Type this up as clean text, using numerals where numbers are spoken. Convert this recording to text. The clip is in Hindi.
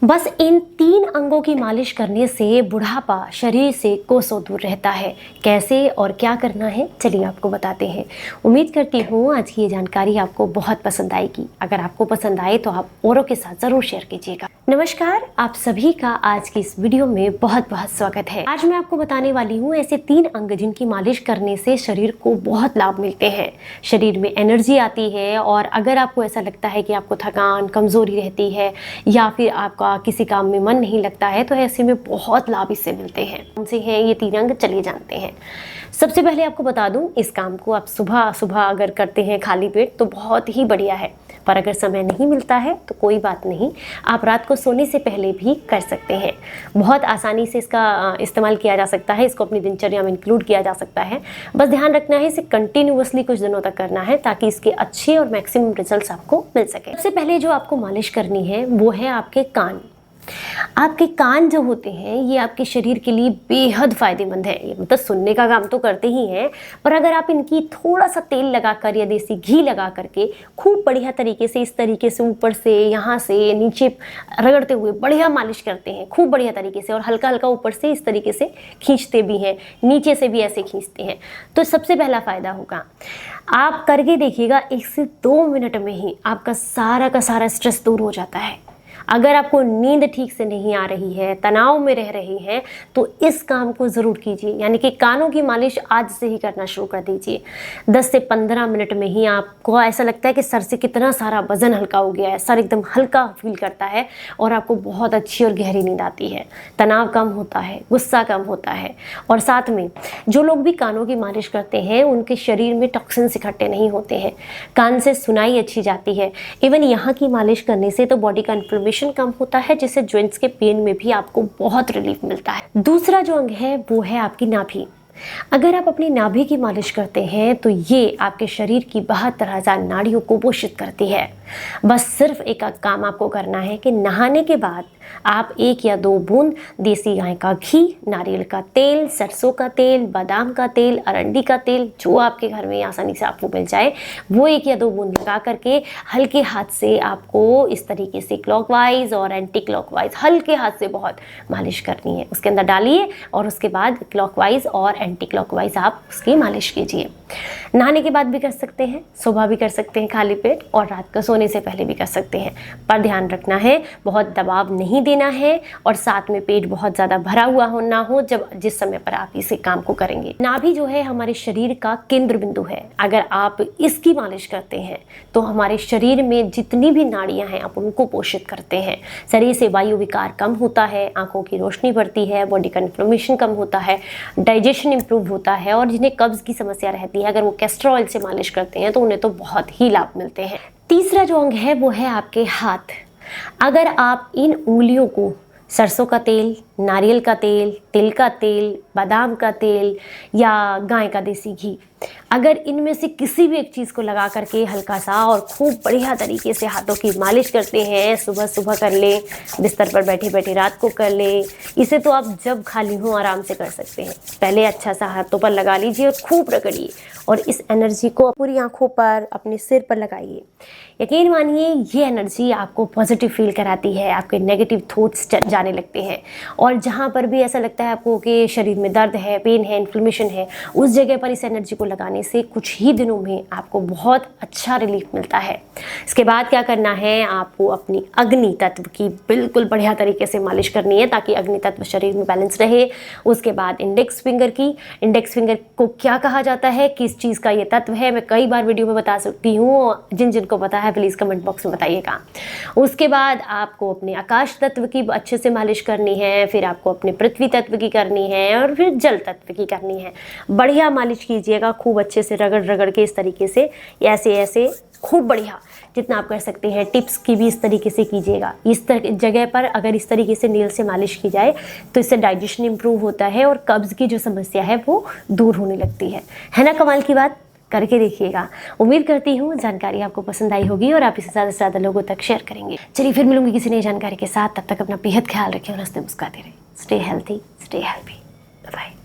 बस इन 3 अंगों की मालिश करने से बुढ़ापा शरीर से कोसों दूर रहता है। कैसे और क्या करना है, चलिए आपको बताते हैं। उम्मीद करती हूँ आज की ये जानकारी आपको बहुत पसंद आएगी। अगर आपको पसंद आए तो आप औरों के साथ ज़रूर शेयर कीजिएगा। नमस्कार, आप सभी का आज की इस वीडियो में बहुत बहुत स्वागत है। आज मैं आपको बताने वाली हूँ ऐसे 3 अंग जिनकी मालिश करने से शरीर को बहुत लाभ मिलते हैं। शरीर में एनर्जी आती है और अगर आपको ऐसा लगता है कि आपको थकान, कमज़ोरी रहती है या फिर आपका किसी काम में मन नहीं लगता है, तो ऐसे में बहुत लाभ इससे मिलते हैं। कौन से हैं ये 3 अंग, चलिए जानते हैं। सबसे पहले आपको बता दूं, इस काम को आप सुबह सुबह अगर करते हैं खाली पेट तो बहुत ही बढ़िया है, पर अगर समय नहीं मिलता है तो कोई बात नहीं, आप रात को सोने से पहले भी कर सकते हैं। बहुत आसानी से इसका इस्तेमाल किया जा सकता है, इसको अपनी दिनचर्या में इंक्लूड किया जा सकता है। बस ध्यान रखना है इसे कंटिन्यूअसली कुछ दिनों तक करना है ताकि इसके अच्छे और मैक्सिमम रिजल्ट्स आपको मिल सके। सबसे पहले जो आपको मालिश करनी है वो है आपके कान। आपके कान जो होते हैं ये आपके शरीर के लिए बेहद फायदेमंद है। ये मतलब सुनने का काम तो करते ही हैं, पर अगर आप इनकी थोड़ा सा तेल लगाकर या देसी घी लगा करके खूब बढ़िया तरीके से इस तरीके से ऊपर से यहाँ से नीचे रगड़ते हुए बढ़िया मालिश करते हैं खूब बढ़िया तरीके से, और हल्का हल्का ऊपर से इस तरीके से खींचते भी हैं, नीचे से भी ऐसे खींचते हैं, तो सबसे पहला फ़ायदा होगा। आप करके देखिएगा, 1 से 2 मिनट में ही आपका सारा का सारा स्ट्रेस दूर हो जाता है। अगर आपको नींद ठीक से नहीं आ रही है, तनाव में रह रही हैं, तो इस काम को ज़रूर कीजिए। यानी कि कानों की मालिश आज से ही करना शुरू कर दीजिए। 10 से 15 मिनट में ही आपको ऐसा लगता है कि सर से कितना सारा वजन हल्का हो गया है, सर एकदम हल्का फील करता है और आपको बहुत अच्छी और गहरी नींद आती है। तनाव कम होता है, गुस्सा कम होता है, और साथ में जो लोग भी कानों की मालिश करते हैं उनके शरीर में टॉक्सिन्स इकट्ठे नहीं होते हैं, कान से सुनाई अच्छी जाती है। इवन यहाँ की मालिश करने से तो बॉडी का इन्फ्लेमेशन कम होता है, जिससे जॉइंट्स के पेन में भी आपको बहुत रिलीफ मिलता है। दूसरा जो अंग है वो है आपकी नाभि। अगर आप अपनी नाभि की मालिश करते हैं तो ये आपके शरीर की 72,000 नाड़ियों को पोषित करती है। बस सिर्फ एक काम आपको करना है कि नहाने के बाद आप 1 या 2 बूंद देसी गाय का घी, नारियल का तेल, सरसों का तेल, बादाम का तेल, अरंडी का तेल, जो आपके घर में आसानी से आपको मिल जाए, वो 1 या 2 बूंद लगा करके हल्के हाथ से आपको इस तरीके से क्लॉकवाइज और एंटी क्लॉकवाइज हल्के हाथ से बहुत मालिश करनी है। उसके अंदर डालिए और उसके बाद क्लॉकवाइज और एंटी क्लॉकवाइज आप उसकी मालिश कीजिए। नहाने के बाद भी कर सकते हैं, सुबह भी कर सकते हैं खाली पेट, और रात को सोने से पहले भी कर सकते हैं। पर ध्यान रखना है, बहुत दबाव नहीं देना है और साथ में पेट बहुत ज़्यादा भरा हुआ ना हो जिस समय पर आप इसे काम को करेंगे। नाभि जो है हमारे शरीर का केंद्र बिंदु है। अगर आप इसकी मालिश करते हैं तो हमारे शरीर में जितनी भी नाड़ियाँ हैं आप उनको पोषित करते हैं। शरीर से वायु विकार कम होता है, आंखों की रोशनी बढ़ती है, बॉडी का इन्फ्लेमेशन कम होता है, डाइजेशन इंप्रूव होता है, और जिन्हें कब्ज की समस्या रहती है अगर वो कैस्टर ऑयल से मालिश करते हैं तो उन्हें तो बहुत ही लाभ मिलते हैं। तीसरा जो अंग है वो है आपके हाथ। अगर आप इन उंगलियों को सरसों का तेल, नारियल का तेल, तिल का तेल, बादाम का तेल या गाय का देसी घी, अगर इनमें से किसी भी एक चीज़ को लगा करके हल्का सा और खूब बढ़िया तरीके से हाथों की मालिश करते हैं, सुबह सुबह कर लें, बिस्तर पर बैठे बैठे रात को कर लें, इसे तो आप जब खाली हो आराम से कर सकते हैं। पहले अच्छा सा हाथों पर लगा लीजिए और खूब रगड़िए, और इस एनर्जी को पूरी आंखों पर, अपने सिर पर लगाइए। यकीन मानिए ये एनर्जी आपको पॉजिटिव फील कराती है, आपके नेगेटिव थॉट्स जाने लगते हैं, और जहाँ पर भी ऐसा लगता है आपको कि शरीर में दर्द है, पेन है, इन्फ्लेमेशन है, उस जगह पर इस एनर्जी को लगाने से कुछ ही दिनों में आपको बहुत अच्छा रिलीफ मिलता है। इसके बाद क्या करना है, आपको अपनी अग्नि तत्व की बिल्कुल बढ़िया तरीके से मालिश करनी है ताकि अग्नि तत्व शरीर में बैलेंस रहे। उसके बाद इंडेक्स फिंगर की, इंडेक्स फिंगर को क्या कहा जाता है, किस चीज़ का ये तत्व है, मैं कई बार वीडियो में बता सकती हूँ, जिनको पता है प्लीज़ कमेंट बॉक्स में बताइएगा। उसके बाद आपको अपने आकाश तत्व की अच्छे से मालिश करनी है, फिर आपको अपने पृथ्वी तत्व की करनी है, और फिर जल तत्व की करनी है। बढ़िया मालिश कीजिएगा, खूब अच्छे से रगड़ रगड़ के इस तरीके से, ऐसे ऐसे खूब बढ़िया जितना आप कर सकते हैं। टिप्स की भी इस तरीके से कीजिएगा। इस जगह पर अगर इस तरीके से नील से मालिश की जाए तो इससे डाइजेशन इंप्रूव होता है और कब्ज़ की जो समस्या है वो दूर होने लगती है ना। कमाल की बात, करके देखिएगा। उम्मीद करती हूँ जानकारी आपको पसंद आई होगी और आप इसे ज़्यादा से ज़्यादा लोगों तक शेयर करेंगे। चलिए फिर मिलूंगी किसी नई जानकारी के साथ, तब तक अपना बेहद ख्याल रखें और हंसते मुस्कुराते रहें। Stay healthy, stay healthy, bye.